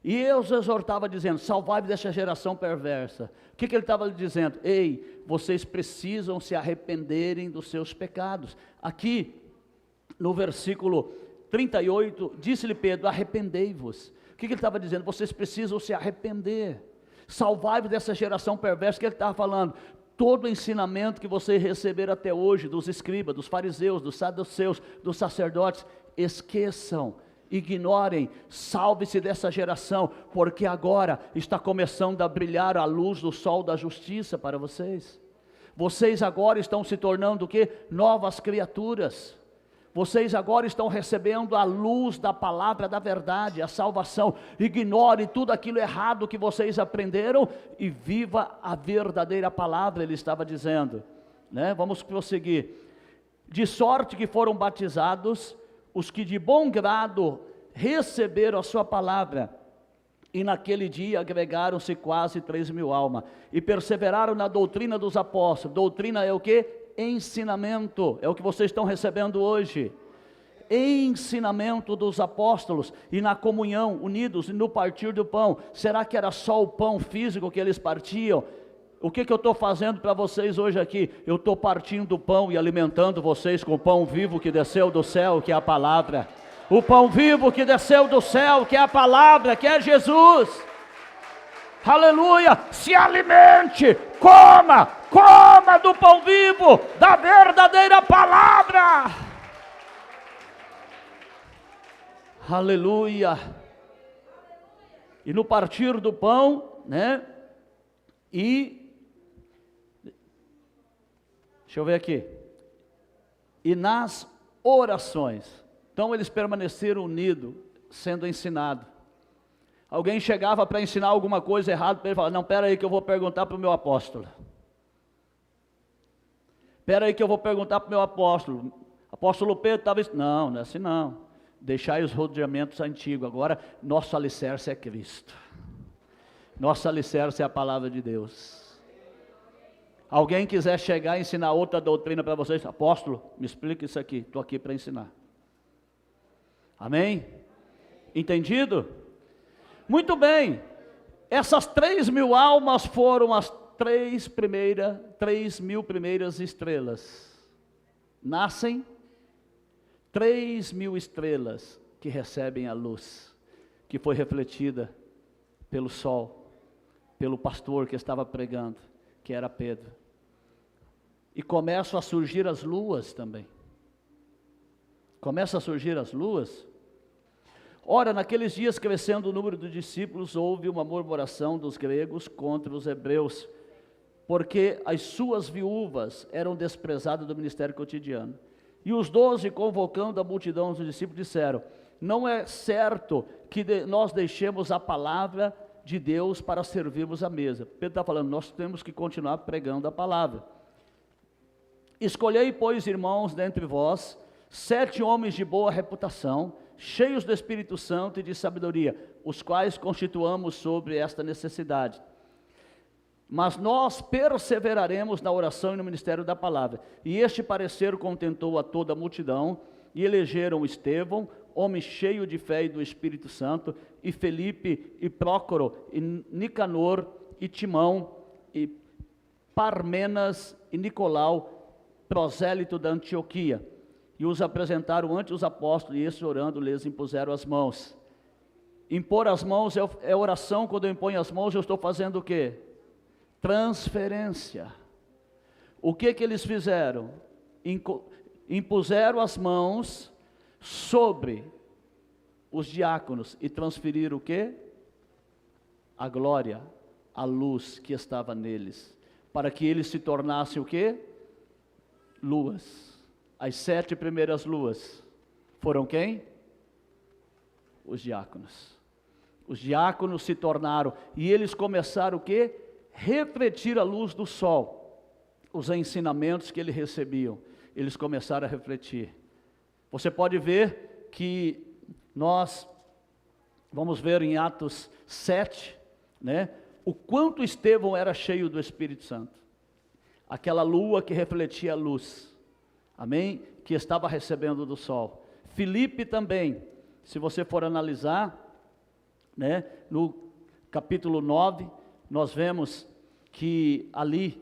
E eu os exortava dizendo: salvai-vos desta geração perversa. O que ele estava dizendo? Ei, vocês precisam se arrependerem dos seus pecados. Aqui no versículo 38, disse-lhe Pedro: arrependei-vos. O que ele estava dizendo? Vocês precisam se arrepender. Salvai-vos dessa geração perversa. Que ele estava falando? Todo o ensinamento que vocês receberam até hoje, dos escribas, dos fariseus, dos saduceus, dos sacerdotes, esqueçam, ignorem, salve-se dessa geração, porque agora está começando a brilhar a luz do sol da justiça para vocês. Vocês agora estão se tornando o quê? Novas criaturas. Vocês agora estão recebendo a luz da palavra da verdade, a salvação. Ignore tudo aquilo errado que vocês aprenderam e viva a verdadeira palavra, ele estava dizendo, né? Vamos prosseguir. De sorte que foram batizados os que de bom grado receberam a sua palavra, e naquele dia agregaram-se quase 3.000 almas, e perseveraram na doutrina dos apóstolos. Doutrina é o que? Ensinamento, é o que vocês estão recebendo hoje, ensinamento dos apóstolos, e na comunhão, unidos, e no partir do pão. Será que era só o pão físico que eles partiam? O que eu estou fazendo para vocês hoje aqui? Eu estou partindo o pão e alimentando vocês com o pão vivo que desceu do céu, que é a palavra. O pão vivo que desceu do céu, que é a palavra, que é Jesus. Aleluia, se alimente, coma do pão vivo, da verdadeira palavra. Aleluia. E no partir do pão, né? Deixa eu ver aqui. E nas orações. Então eles permaneceram unidos, sendo ensinados. Alguém chegava para ensinar alguma coisa errada para ele, falava: não, espera aí que eu vou perguntar para o meu apóstolo. Espera aí que eu vou perguntar para o meu apóstolo. Apóstolo Pedro estava... Não, não é assim não. Deixai os rodeamentos antigos. Agora, nosso alicerce é Cristo. Nosso alicerce é a palavra de Deus. Alguém quiser chegar e ensinar outra doutrina para vocês, apóstolo, me explica isso aqui. Estou aqui para ensinar. Amém? Entendido? Muito bem, essas 3.000 almas foram as 3.000 primeiras estrelas. Nascem 3.000 estrelas que recebem a luz, que foi refletida pelo sol, pelo pastor que estava pregando, que era Pedro. E começam a surgir as luas também. Começam a surgir as luas. Ora, naqueles dias, crescendo o número dos discípulos, houve uma murmuração dos gregos contra os hebreus, porque as suas viúvas eram desprezadas do ministério cotidiano. E os 12, convocando a multidão dos discípulos, disseram: não é certo que nós deixemos a palavra de Deus para servirmos a mesa. Pedro está falando, nós temos que continuar pregando a palavra. Escolhei, pois, irmãos, dentre vós, 7 homens de boa reputação, cheios do Espírito Santo e de sabedoria, os quais constituamos sobre esta necessidade. Mas nós perseveraremos na oração e no ministério da palavra. E este parecer contentou a toda a multidão, e elegeram Estevão, homem cheio de fé e do Espírito Santo, e Felipe, e Prócoro, e Nicanor, e Timão, e Parmenas, e Nicolau, prosélito da Antioquia. E os apresentaram ante os apóstolos, e estes, orando, lhes impuseram as mãos. Impor as mãos é oração. Quando eu imponho as mãos, eu estou fazendo o quê? Transferência. O que eles fizeram? Impuseram as mãos sobre os diáconos e transferiram o quê? A glória, a luz que estava neles, para que eles se tornassem o quê? Luas. As 7 primeiras luas foram quem? Os diáconos. Os diáconos se tornaram, e eles começaram o quê? Refletir a luz do sol. Os ensinamentos que eles recebiam, eles começaram a refletir. Você pode ver que nós vamos ver em Atos 7, né? O quanto Estevão era cheio do Espírito Santo. Aquela lua que refletia a luz. Amém? Que estava recebendo do sol. Filipe também, se você for analisar, né, no capítulo 9, nós vemos que ali,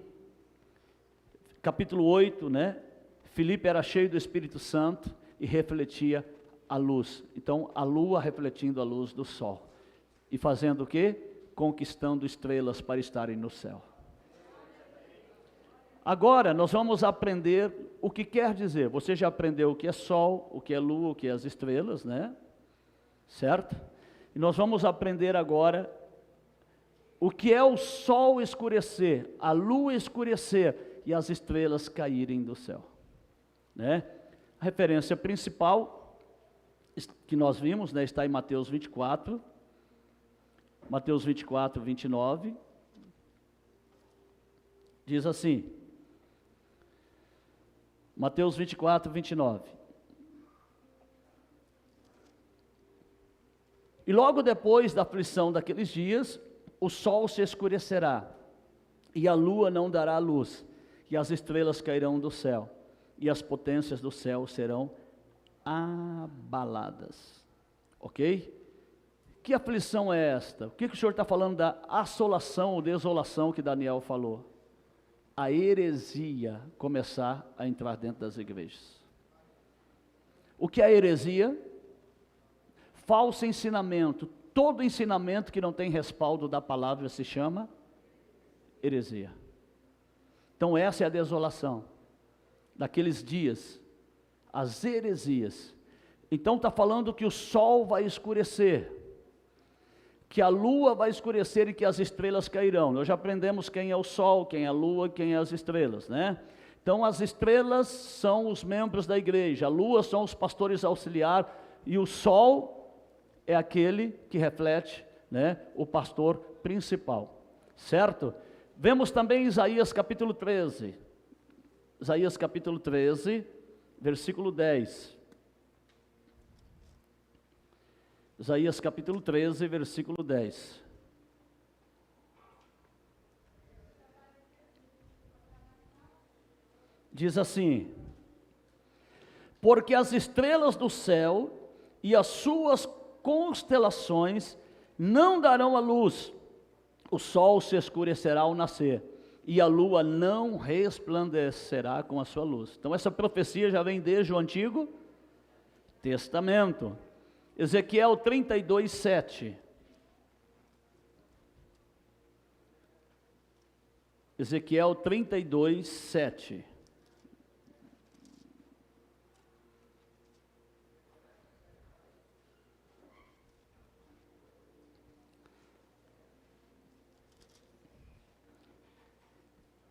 capítulo 8, né, Filipe era cheio do Espírito Santo e refletia a luz. Então, a lua refletindo a luz do sol. E fazendo o quê? Conquistando estrelas para estarem no céu. Agora nós vamos aprender o que quer dizer. Você já aprendeu o que é sol, o que é lua, o que é as estrelas, né? Certo? E nós vamos aprender agora o que é o sol escurecer, a lua escurecer e as estrelas caírem do céu, né? A referência principal que nós vimos, né, está em Mateus 24, 29, diz assim, Mateus 24, 29. E logo depois da aflição daqueles dias, o sol se escurecerá, e a lua não dará luz, e as estrelas cairão do céu, e as potências do céu serão abaladas. Ok? Que aflição é esta? O que o Senhor está falando da assolação ou desolação que Daniel falou? A heresia começar a entrar dentro das igrejas. O que é heresia? Falso ensinamento. Todo ensinamento que não tem respaldo da palavra se chama heresia. Então essa é a desolação daqueles dias, as heresias. Então está falando que o sol vai escurecer, que a lua vai escurecer e que as estrelas cairão. Nós já aprendemos quem é o sol, quem é a lua, quem é as estrelas, né? Então as estrelas são os membros da igreja, a lua são os pastores auxiliares e o sol é aquele que reflete, né, o pastor principal, certo? Vemos também Isaías capítulo 13, Isaías capítulo 13, versículo 10. Isaías capítulo 13, versículo 10. Diz assim: porque as estrelas do céu e as suas constelações não darão a luz, o sol se escurecerá ao nascer, e a lua não resplandecerá com a sua luz. Então essa profecia já vem desde o Antigo Testamento. Ezequiel 32, 7. Ezequiel 32, 7.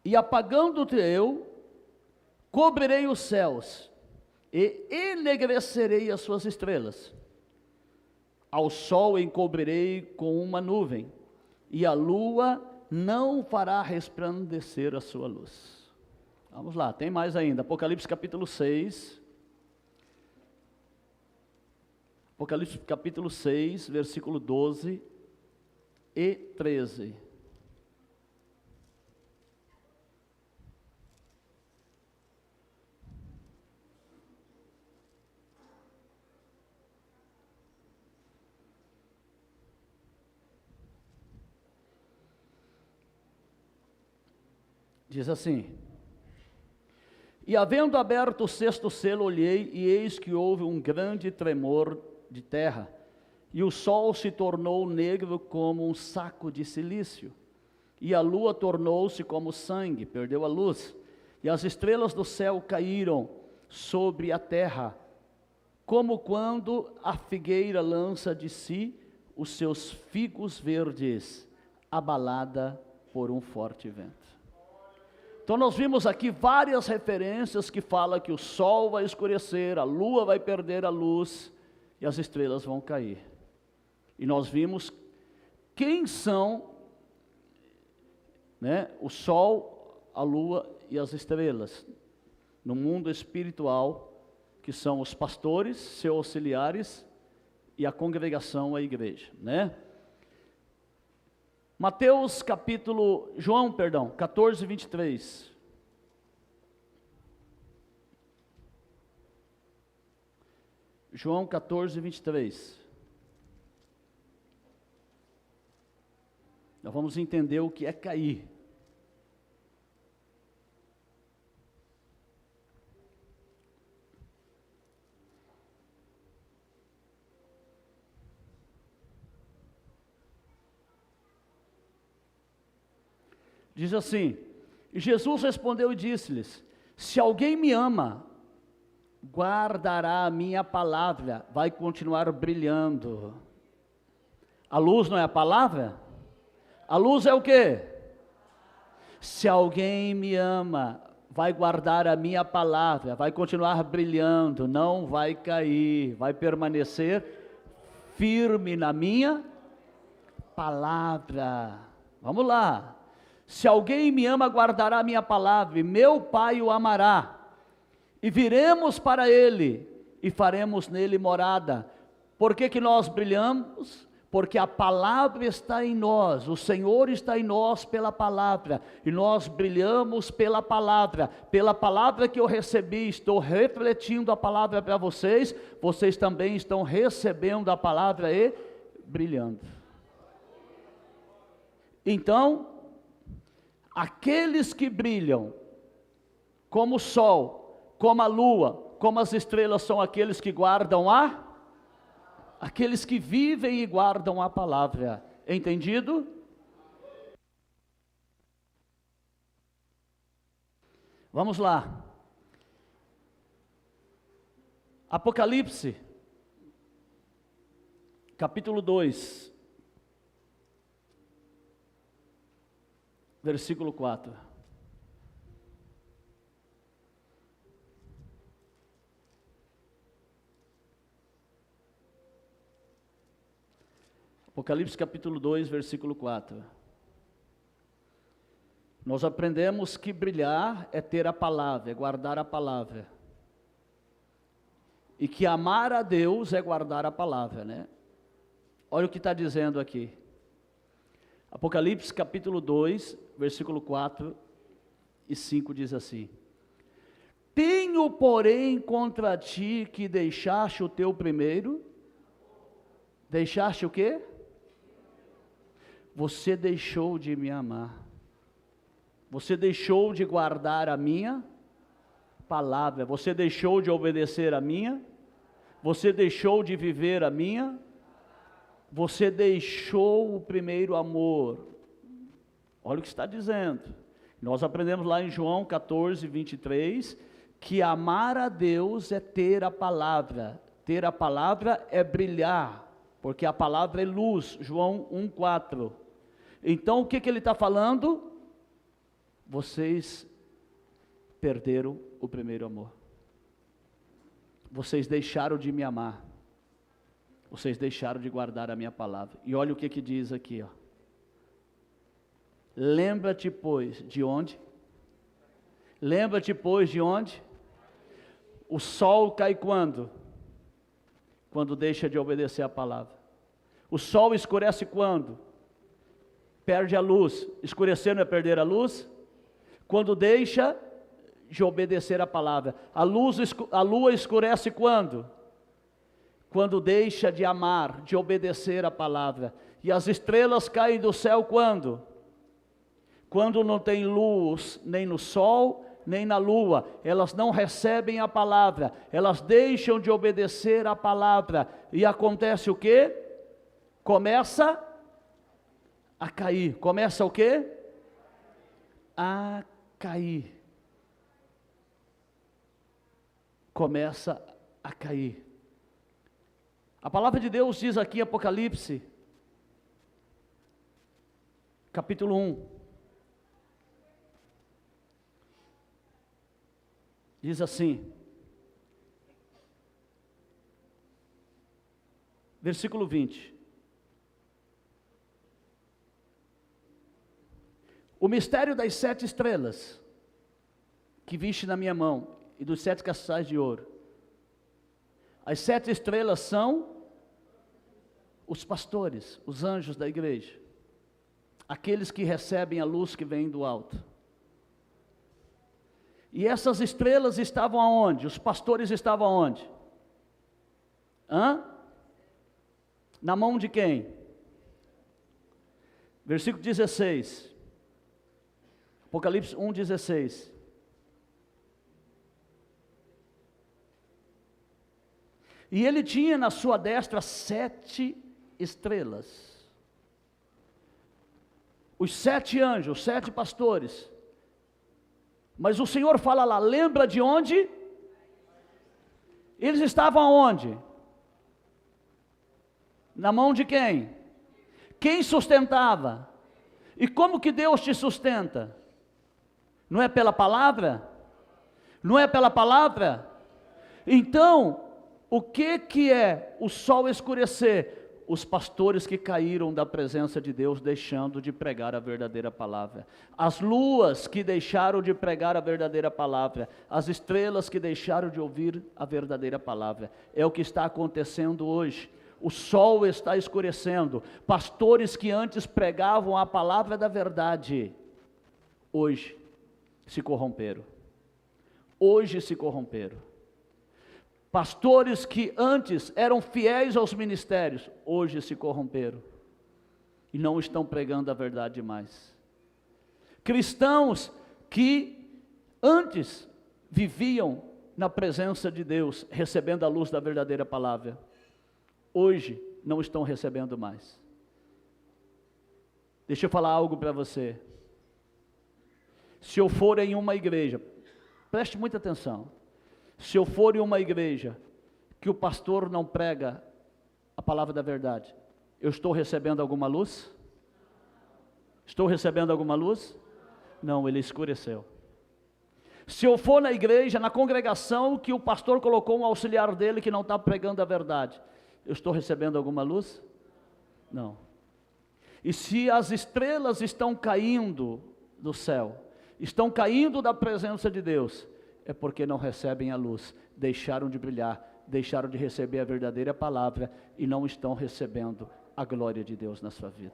E apagando-te eu, cobrirei os céus, e enegrecerei as suas estrelas. Ao sol encobrirei com uma nuvem, e a lua não fará resplandecer a sua luz. Vamos lá, tem mais ainda, Apocalipse capítulo 6. Apocalipse capítulo 6, versículo 12 e 13. Diz assim: e havendo aberto o sexto selo, olhei, e eis que houve um grande tremor de terra, e o sol se tornou negro como um saco de cilício, e a lua tornou-se como sangue, perdeu a luz, e as estrelas do céu caíram sobre a terra, como quando a figueira lança de si os seus figos verdes, abalada por um forte vento. Então nós vimos aqui várias referências que falam que o sol vai escurecer, a lua vai perder a luz e as estrelas vão cair. E nós vimos quem são, né, o sol, a lua e as estrelas no mundo espiritual, que são os pastores, seus auxiliares e a congregação, a igreja, né? João 14, 23. João 14, 23. Nós vamos entender o que é cair. Diz assim: e Jesus respondeu e disse-lhes: se alguém me ama, guardará a minha palavra, vai continuar brilhando. A luz não é a palavra? A luz é o quê? Se alguém me ama, vai guardar a minha palavra, vai continuar brilhando, não vai cair, vai permanecer firme na minha palavra. Vamos lá. Se alguém me ama, guardará a minha palavra, e meu Pai o amará, e viremos para ele, e faremos nele morada. Por que nós brilhamos? Porque a palavra está em nós, o Senhor está em nós pela palavra, e nós brilhamos pela palavra que eu recebi, estou refletindo a palavra para vocês, vocês também estão recebendo a palavra e brilhando. Então, aqueles que brilham, como o sol, como a lua, como as estrelas, são aqueles que guardam aqueles que vivem e guardam a palavra. Entendido? Vamos lá. Apocalipse, capítulo 2, versículo 4. Apocalipse capítulo 2, versículo 4. Nós aprendemos que brilhar é ter a palavra, é guardar a palavra. E que amar a Deus é guardar a palavra, né? Olha o que está dizendo aqui. Apocalipse capítulo 2, versículo 4 e 5 diz assim: tenho, porém, contra ti que deixaste o teu primeiro. Deixaste o quê? Você deixou de me amar, você deixou de guardar a minha palavra, você deixou de obedecer a minha, você deixou de viver a minha, você deixou o primeiro amor. Olha o que está dizendo. Nós aprendemos lá em João 14, 23, que amar a Deus é ter a palavra é brilhar, porque a palavra é luz, João 1,4. Então o que ele está falando? Vocês perderam o primeiro amor, vocês deixaram de me amar, vocês deixaram de guardar a minha palavra. E olha o que diz aqui, ó. Lembra-te, pois, de onde? Lembra-te, pois, de onde? O sol cai quando? Quando deixa de obedecer a palavra. O sol escurece quando? Perde a luz. Escurecer não é perder a luz? Quando deixa de obedecer a palavra. A lua escurece quando? Quando deixa de amar, de obedecer a palavra. E as estrelas caem do céu quando? Quando não tem luz, nem no sol, nem na lua, elas não recebem a palavra, elas deixam de obedecer a palavra, e acontece o quê? Começa a cair. Começa o quê? A cair. Começa a cair. A palavra de Deus diz aqui em Apocalipse, capítulo 1, diz assim, versículo 20: o mistério das 7 estrelas que viste na minha mão e dos 7 castiçais de ouro. As 7 estrelas são os pastores, os anjos da igreja, aqueles que recebem a luz que vem do alto. E essas estrelas estavam aonde? Os pastores estavam aonde? Na mão de quem? Versículo 16. Apocalipse 1:16. E ele tinha na sua destra 7 estrelas. Os 7 anjos, 7 pastores. Mas o Senhor fala lá, lembra de onde? Eles estavam aonde? Na mão de quem? Quem sustentava? E como que Deus te sustenta? Não é pela palavra? Não é pela palavra? Então, o que é o sol escurecer? Os pastores que caíram da presença de Deus, deixando de pregar a verdadeira palavra. As luas que deixaram de pregar a verdadeira palavra. As estrelas que deixaram de ouvir a verdadeira palavra. É o que está acontecendo hoje. O sol está escurecendo. Pastores que antes pregavam a palavra da verdade, hoje se corromperam. Hoje se corromperam. Pastores que antes eram fiéis aos ministérios, hoje se corromperam e não estão pregando a verdade mais. Cristãos que antes viviam na presença de Deus, recebendo a luz da verdadeira palavra, hoje não estão recebendo mais. Deixa eu falar algo para você. Se eu for em uma igreja, preste muita atenção. Se eu for em uma igreja que o pastor não prega a palavra da verdade, eu estou recebendo alguma luz? Estou recebendo alguma luz? Não, ele escureceu. Se eu for na igreja, na congregação, que o pastor colocou um auxiliar dele que não está pregando a verdade, eu estou recebendo alguma luz? Não. E se as estrelas estão caindo do céu, estão caindo da presença de Deus, é porque não recebem a luz, deixaram de brilhar, deixaram de receber a verdadeira palavra e não estão recebendo a glória de Deus na sua vida.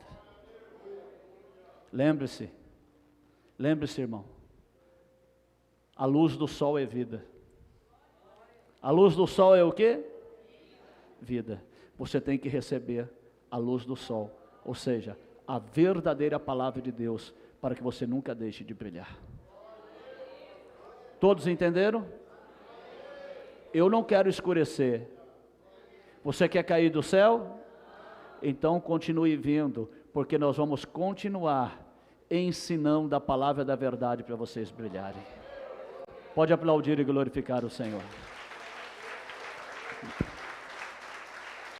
Lembre-se, irmão, a luz do sol é vida. A luz do sol é o quê? Vida. Você tem que receber a luz do sol, ou seja, a verdadeira palavra de Deus, para que você nunca deixe de brilhar. Todos entenderam? Eu não quero escurecer. Você quer cair do céu? Então continue vindo, porque nós vamos continuar ensinando a palavra da verdade para vocês brilharem. Pode aplaudir e glorificar o Senhor.